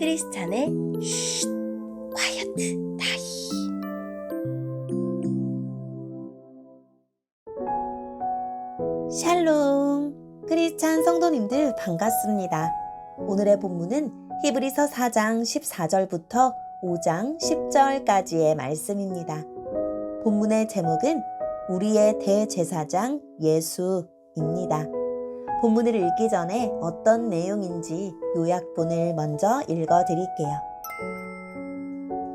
크리스찬의 쉿 콰이어트 타임. 샬롬 크리스찬 성도님들 반갑습니다. 오늘의 본문은 히브리서 4장 14절부터 5장 10절까지의 말씀입니다. 본문의 제목은 우리의 대제사장 예수입니다. 본문을 읽기 전에 어떤 내용인지 요약본을 먼저 읽어드릴게요.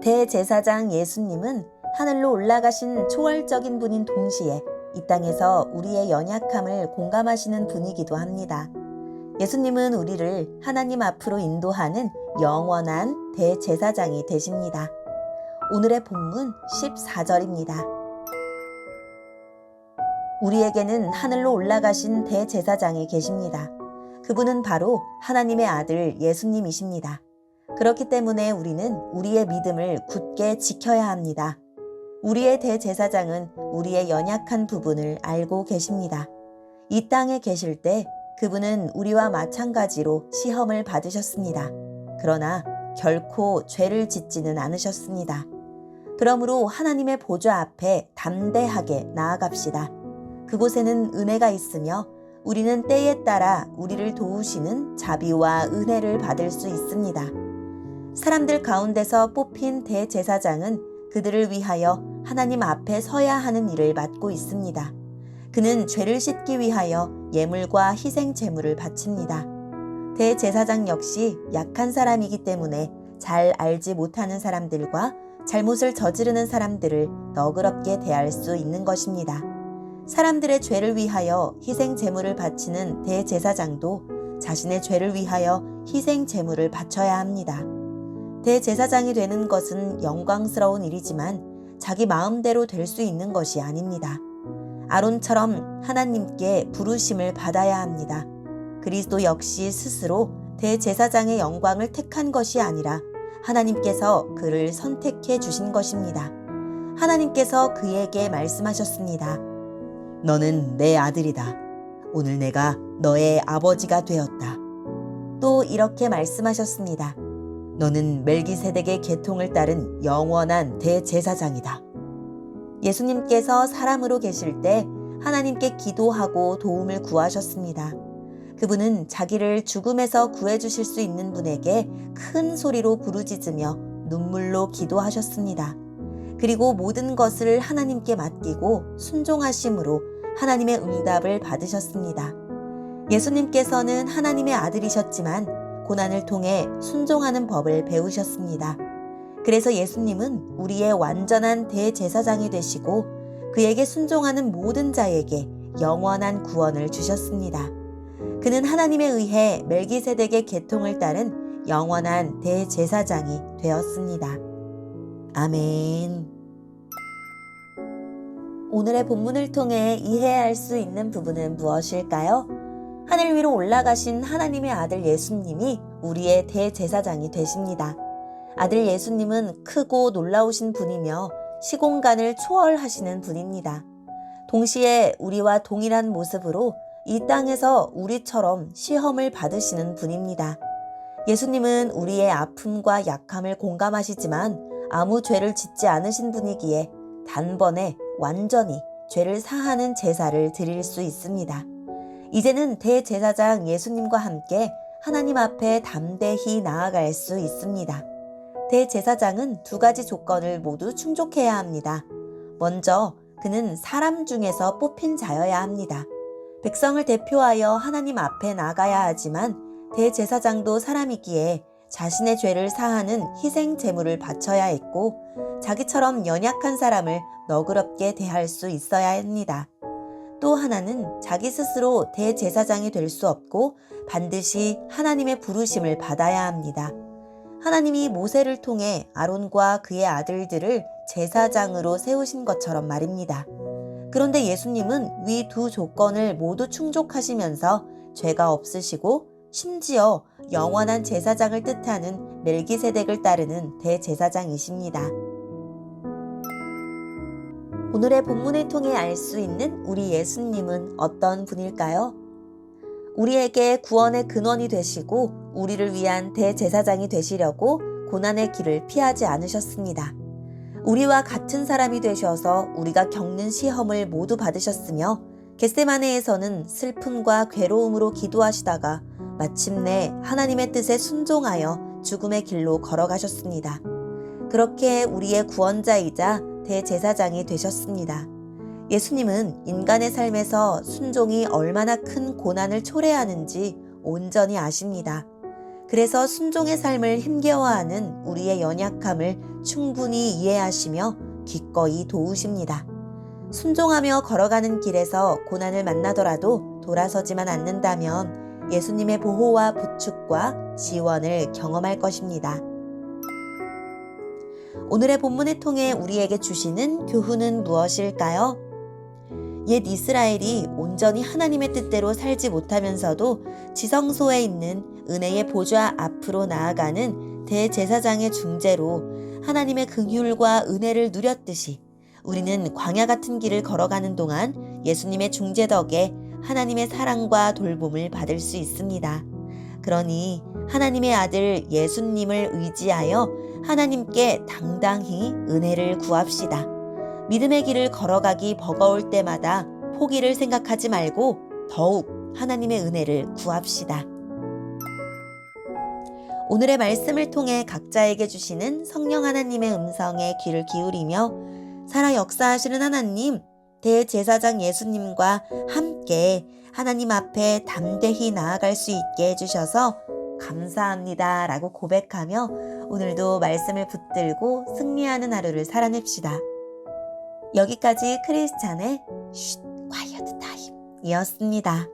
대제사장 예수님은 하늘로 올라가신 초월적인 분인 동시에 이 땅에서 우리의 연약함을 공감하시는 분이기도 합니다. 예수님은 우리를 하나님 앞으로 인도하는 영원한 대제사장이 되십니다. 오늘의 본문 14절입니다. 우리에게는 하늘로 올라가신 대제사장이 계십니다. 그분은 바로 하나님의 아들 예수님이십니다. 그렇기 때문에 우리는 우리의 믿음을 굳게 지켜야 합니다. 우리의 대제사장은 우리의 연약한 부분을 알고 계십니다. 이 땅에 계실 때 그분은 우리와 마찬가지로 시험을 받으셨습니다. 그러나 결코 죄를 짓지는 않으셨습니다. 그러므로 하나님의 보좌 앞에 담대하게 나아갑시다. 그곳에는 은혜가 있으며 우리는 때에 따라 우리를 도우시는 자비와 은혜를 받을 수 있습니다. 사람들 가운데서 뽑힌 대제사장은 그들을 위하여 하나님 앞에 서야 하는 일을 맡고 있습니다. 그는 죄를 씻기 위하여 예물과 희생 제물을 바칩니다. 대제사장 역시 약한 사람이기 때문에 잘 알지 못하는 사람들과 잘못을 저지르는 사람들을 너그럽게 대할 수 있는 것입니다. 사람들의 죄를 위하여 희생 제물을 바치는 대제사장도 자신의 죄를 위하여 희생 제물을 바쳐야 합니다. 대제사장이 되는 것은 영광스러운 일이지만 자기 마음대로 될 수 있는 것이 아닙니다. 아론처럼 하나님께 부르심을 받아야 합니다. 그리스도 역시 스스로 대제사장의 영광을 택한 것이 아니라 하나님께서 그를 선택해 주신 것입니다. 하나님께서 그에게 말씀하셨습니다. 너는 내 아들이다. 오늘 내가 너의 아버지가 되었다. 또 이렇게 말씀하셨습니다. 너는 멜기세덱의 계통을 따른 영원한 대제사장이다. 예수님께서 사람으로 계실 때 하나님께 기도하고 도움을 구하셨습니다. 그분은 자기를 죽음에서 구해주실 수 있는 분에게 큰 소리로 부르짖으며 눈물로 기도하셨습니다. 그리고 모든 것을 하나님께 맡기고 순종하심으로 하나님의 응답을 받으셨습니다. 예수님께서는 하나님의 아들이셨지만 고난을 통해 순종하는 법을 배우셨습니다. 그래서 예수님은 우리의 완전한 대제사장이 되시고 그에게 순종하는 모든 자에게 영원한 구원을 주셨습니다. 그는 하나님에 의해 멜기세덱의 계통을 따른 영원한 대제사장이 되었습니다. 아멘. 오늘의 본문을 통해 이해할 수 있는 부분은 무엇일까요? 하늘 위로 올라가신 하나님의 아들 예수님이 우리의 대제사장이 되십니다. 아들 예수님은 크고 놀라우신 분이며 시공간을 초월하시는 분입니다. 동시에 우리와 동일한 모습으로 이 땅에서 우리처럼 시험을 받으시는 분입니다. 예수님은 우리의 아픔과 약함을 공감하시지만 아무 죄를 짓지 않으신 분이기에 단번에 완전히 죄를 사하는 제사를 드릴 수 있습니다. 이제는 대제사장 예수님과 함께 하나님 앞에 담대히 나아갈 수 있습니다. 대제사장은 두 가지 조건을 모두 충족해야 합니다. 먼저 그는 사람 중에서 뽑힌 자여야 합니다. 백성을 대표하여 하나님 앞에 나가야 하지만 대제사장도 사람이기에 자신의 죄를 사하는 희생 제물을 바쳐야 했고 자기처럼 연약한 사람을 너그럽게 대할 수 있어야 합니다. 또 하나는 자기 스스로 대제사장이 될 수 없고 반드시 하나님의 부르심을 받아야 합니다. 하나님이 모세를 통해 아론과 그의 아들들을 제사장으로 세우신 것처럼 말입니다. 그런데 예수님은 위 두 조건을 모두 충족하시면서 죄가 없으시고 심지어 영원한 제사장을 뜻하는 멜기세덱을 따르는 대제사장이십니다. 오늘의 본문을 통해 알 수 있는 우리 예수님은 어떤 분일까요? 우리에게 구원의 근원이 되시고 우리를 위한 대제사장이 되시려고 고난의 길을 피하지 않으셨습니다. 우리와 같은 사람이 되셔서 우리가 겪는 시험을 모두 받으셨으며 겟세마네에서는 슬픔과 괴로움으로 기도하시다가 마침내 하나님의 뜻에 순종하여 죽음의 길로 걸어가셨습니다. 그렇게 우리의 구원자이자 대제사장이 되셨습니다. 예수님은 인간의 삶에서 순종이 얼마나 큰 고난을 초래하는지 온전히 아십니다. 그래서 순종의 삶을 힘겨워하는 우리의 연약함을 충분히 이해하시며 기꺼이 도우십니다. 순종하며 걸어가는 길에서 고난을 만나더라도 돌아서지만 않는다면 예수님의 보호와 부축과 지원을 경험할 것입니다. 오늘의 본문을 통해 우리에게 주시는 교훈은 무엇일까요? 옛 이스라엘이 온전히 하나님의 뜻대로 살지 못하면서도 지성소에 있는 은혜의 보좌 앞으로 나아가는 대제사장의 중재로 하나님의 긍휼과 은혜를 누렸듯이 우리는 광야 같은 길을 걸어가는 동안 예수님의 중재 덕에 하나님의 사랑과 돌봄을 받을 수 있습니다. 그러니 하나님의 아들 예수님을 의지하여 하나님께 당당히 은혜를 구합시다. 믿음의 길을 걸어가기 버거울 때마다 포기를 생각하지 말고 더욱 하나님의 은혜를 구합시다. 오늘의 말씀을 통해 각자에게 주시는 성령 하나님의 음성에 귀를 기울이며 살아 역사하시는 하나님, 대제사장 예수님과 함께 하나님 앞에 담대히 나아갈 수 있게 해주셔서 감사합니다 라고 고백하며 오늘도 말씀을 붙들고 승리하는 하루를 살아냅시다. 여기까지 크리스찬의 쉿 콰이어트 타임이었습니다.